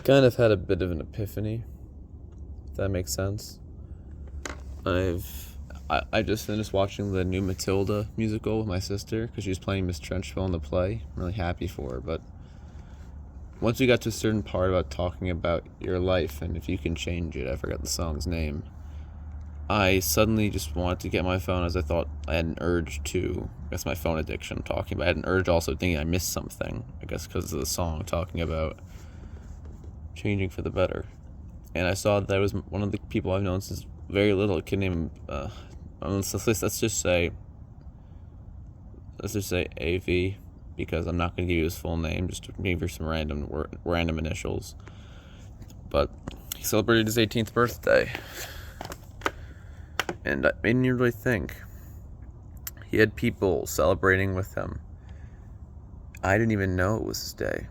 kind of had a bit of an epiphany, if that makes sense. I just finished watching the new Matilda musical with my sister because she was playing Miss Trenchville in the play. I'm really happy for her, but once we got to a certain part about talking about your life and if you can change it, I forgot the song's name, I suddenly just wanted to get my phone as I thought I had an urge to. I guess my phone addiction I'm talking about. I had an urge also thinking I missed something, I guess because of the song talking about changing for the better. And I saw that there was one of the people I've known since very little, a kid named, let's just say AV, because I'm not going to give you his full name, just to give you some random initials. But he celebrated his 18th birthday. And it made me really think. He had people celebrating with him. I didn't even know it was his day.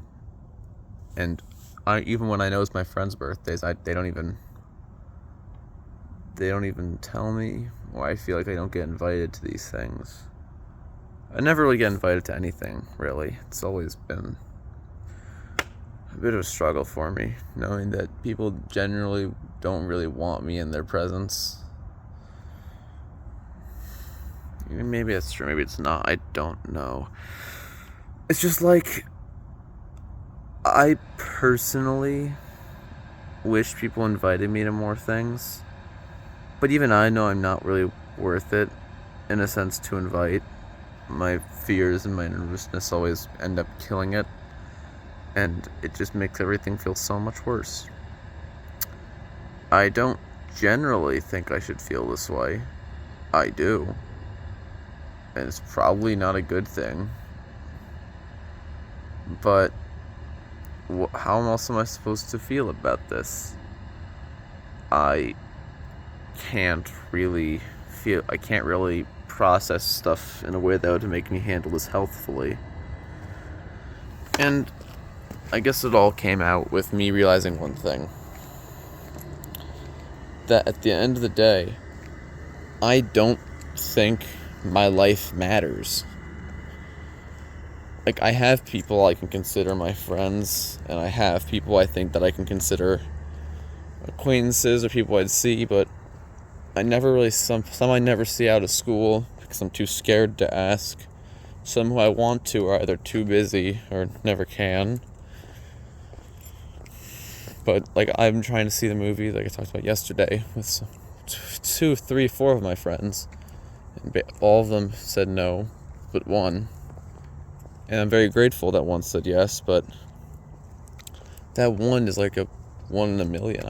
And even when I know it's my friends' birthdays, they don't even tell me, or I feel like I don't get invited to these things. I never really get invited to anything, really. It's always been a bit of a struggle for me, knowing that people generally don't really want me in their presence. Maybe that's true, maybe it's not, I don't know. It's just like, I personally wish people invited me to more things, but even I know I'm not really worth it, in a sense, to invite. My fears and my nervousness always end up killing it, and it just makes everything feel so much worse. I don't generally think I should feel this way. I do. And it's probably not a good thing. But how else am I supposed to feel about this? I can't really process stuff in a way that would make me handle this healthfully. And I guess it all came out with me realizing one thing. That at the end of the day, I don't think my life matters. Like, I have people I can consider my friends, and I have people I think that I can consider acquaintances or people I'd see, but I never really, some I never see out of school because I'm too scared to ask. Some who I want to are either too busy or never can. But, like, I'm trying to see the movie, like I talked about yesterday, with 2, 3, 4 of my friends. And all of them said no, but one. And I'm very grateful that one said yes, but that one is like a 1 in a million.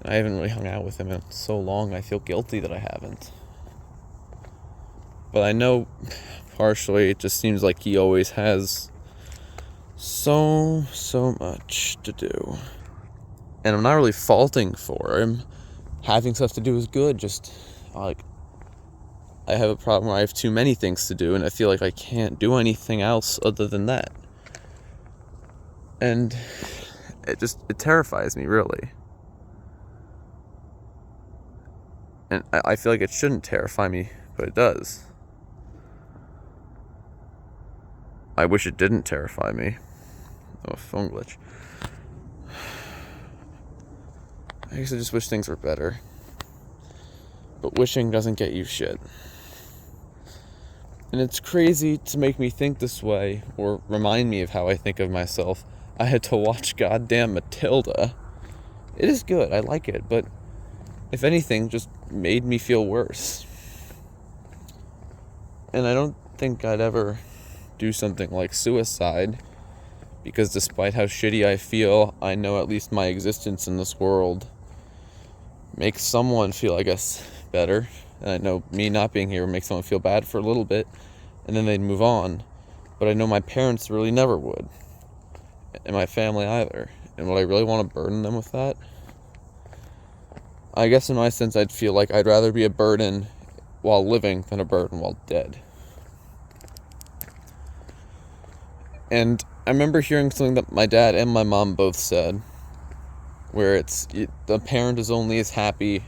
I haven't really hung out with him in so long. I feel guilty that I haven't. But I know partially it just seems like he always has so much to do. And I'm not really faulting for him. Having stuff to do is good. Just like, I have a problem where I have too many things to do, and I feel like I can't do anything else other than that. And it terrifies me, really. And I feel like it shouldn't terrify me, but it does. I wish it didn't terrify me. Oh, phone glitch. I guess I just wish things were better. But wishing doesn't get you shit. And it's crazy to make me think this way, or remind me of how I think of myself. I had to watch goddamn Matilda. It is good, I like it, but if anything, just made me feel worse. And I don't think I'd ever do something like suicide, because despite how shitty I feel, I know at least my existence in this world makes someone feel, I guess, better. And I know me not being here makes someone feel bad for a little bit, and then they'd move on. But I know my parents really never would. And my family either. And would I really want to burden them with that? I guess in my sense, I'd feel like I'd rather be a burden while living than a burden while dead. And I remember hearing something that my dad and my mom both said, where the parent is only as happy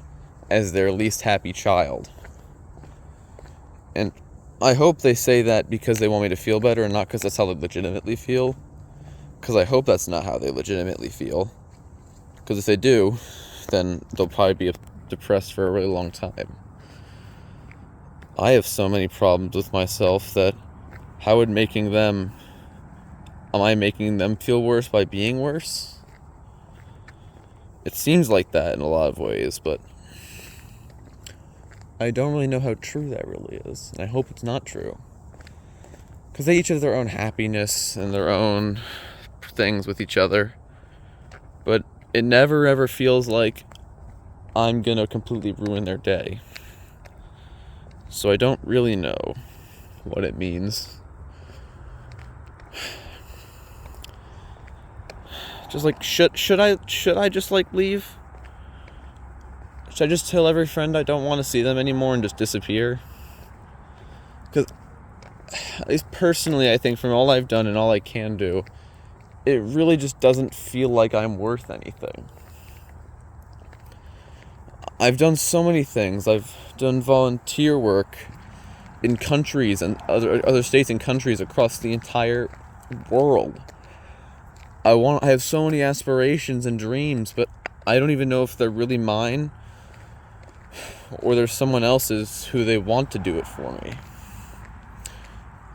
as their least happy child. And I hope they say that because they want me to feel better and not because that's how they legitimately feel. Because I hope that's not how they legitimately feel. Because if they do, then they'll probably be depressed for a really long time. I have so many problems with myself that am I making them feel worse by being worse? It seems like that in a lot of ways, but I don't really know how true that really is. And I hope it's not true. Because they each have their own happiness and their own things with each other. But it never ever feels like I'm gonna completely ruin their day. So I don't really know what it means. Just like, should I just like leave? Should I just tell every friend I don't want to see them anymore and just disappear? Because, at least personally, I think from all I've done and all I can do, it really just doesn't feel like I'm worth anything. I've done so many things. I've done volunteer work in countries and other states and countries across the entire world. I have so many aspirations and dreams, but I don't even know if they're really mine or there's someone else's who they want to do it for me.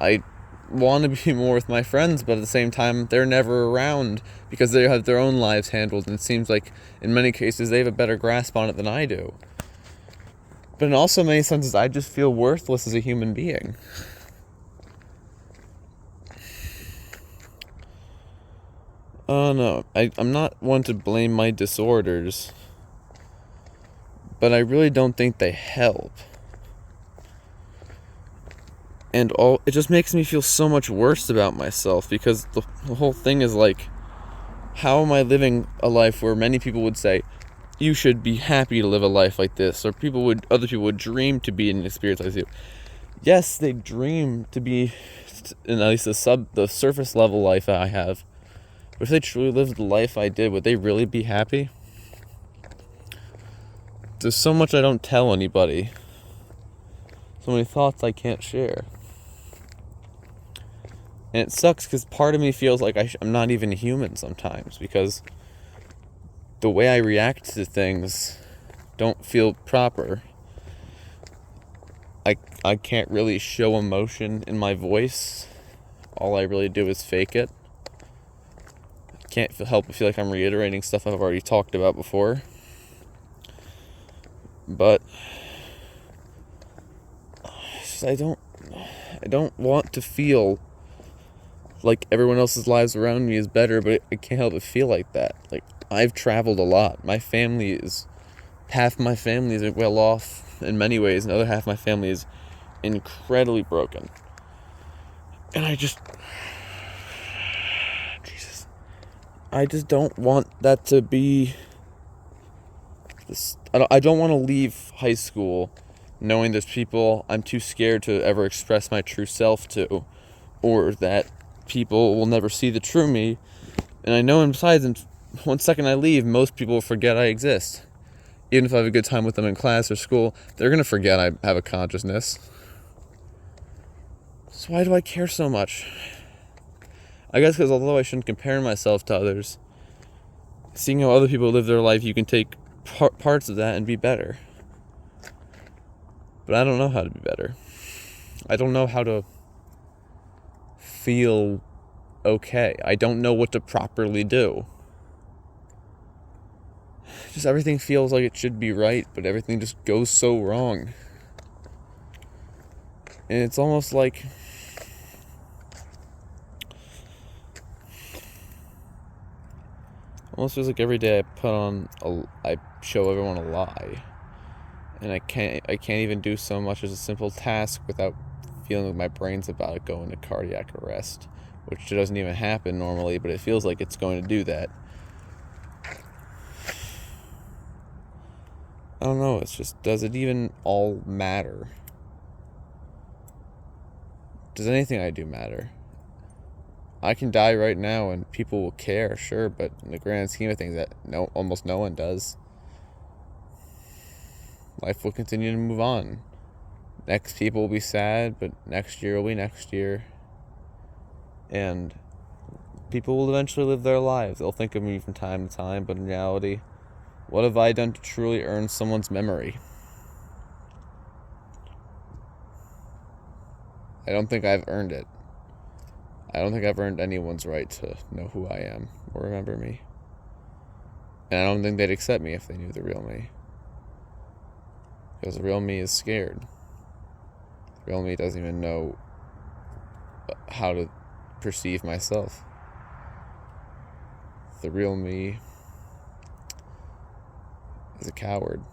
I want to be more with my friends, but at the same time, they're never around because they have their own lives handled, and it seems like in many cases they have a better grasp on it than I do. But in also many senses, I just feel worthless as a human being. Oh no, I'm not one to blame my disorders, but I really don't think they help. And it just makes me feel so much worse about myself, because the whole thing is like, how am I living a life where many people would say, you should be happy to live a life like this, or other people would dream to be in an experience like you. Yes, they dream to be in at least the surface level life I have. But if they truly lived the life I did, would they really be happy? There's so much I don't tell anybody. So many thoughts I can't share. And it sucks because part of me feels like I'm not even human sometimes, because the way I react to things don't feel proper. I can't really show emotion in my voice. All I really do is fake it. Can't help but feel like I'm reiterating stuff I've already talked about before. But I don't want to feel like everyone else's lives around me is better, but I can't help but feel like that. Like, I've traveled a lot. Half my family is well off in many ways, and the other half of my family is incredibly broken. And I just don't want that to be this. I don't want to leave high school knowing there's people I'm too scared to ever express my true self to, or that people will never see the true me. And I know, and besides, in 1 second I leave, most people will forget I exist. Even if I have a good time with them in class or school, they're going to forget I have a consciousness. So why do I care so much? I guess because although I shouldn't compare myself to others, seeing how other people live their life, you can take parts of that and be better. But I don't know how to be better. I don't know how to feel okay. I don't know what to properly do. Just everything feels like it should be right, but everything just goes so wrong. And it's almost like feels like every day I show everyone a lie. And I can't even do so much as a simple task without feeling like my brain's about to go into cardiac arrest, which doesn't even happen normally, but it feels like it's going to do that. I don't know, it's just, does it even all matter? Does anything I do matter? I can die right now and people will care, sure, but in the grand scheme of things, almost no one does. Life will continue to move on. Next people will be sad, but next year will be next year. And people will eventually live their lives. They'll think of me from time to time, but in reality, what have I done to truly earn someone's memory? I don't think I've earned it. I don't think I've earned anyone's right to know who I am or remember me. And I don't think they'd accept me if they knew the real me. Because the real me is scared. The real me doesn't even know how to perceive myself. The real me is a coward.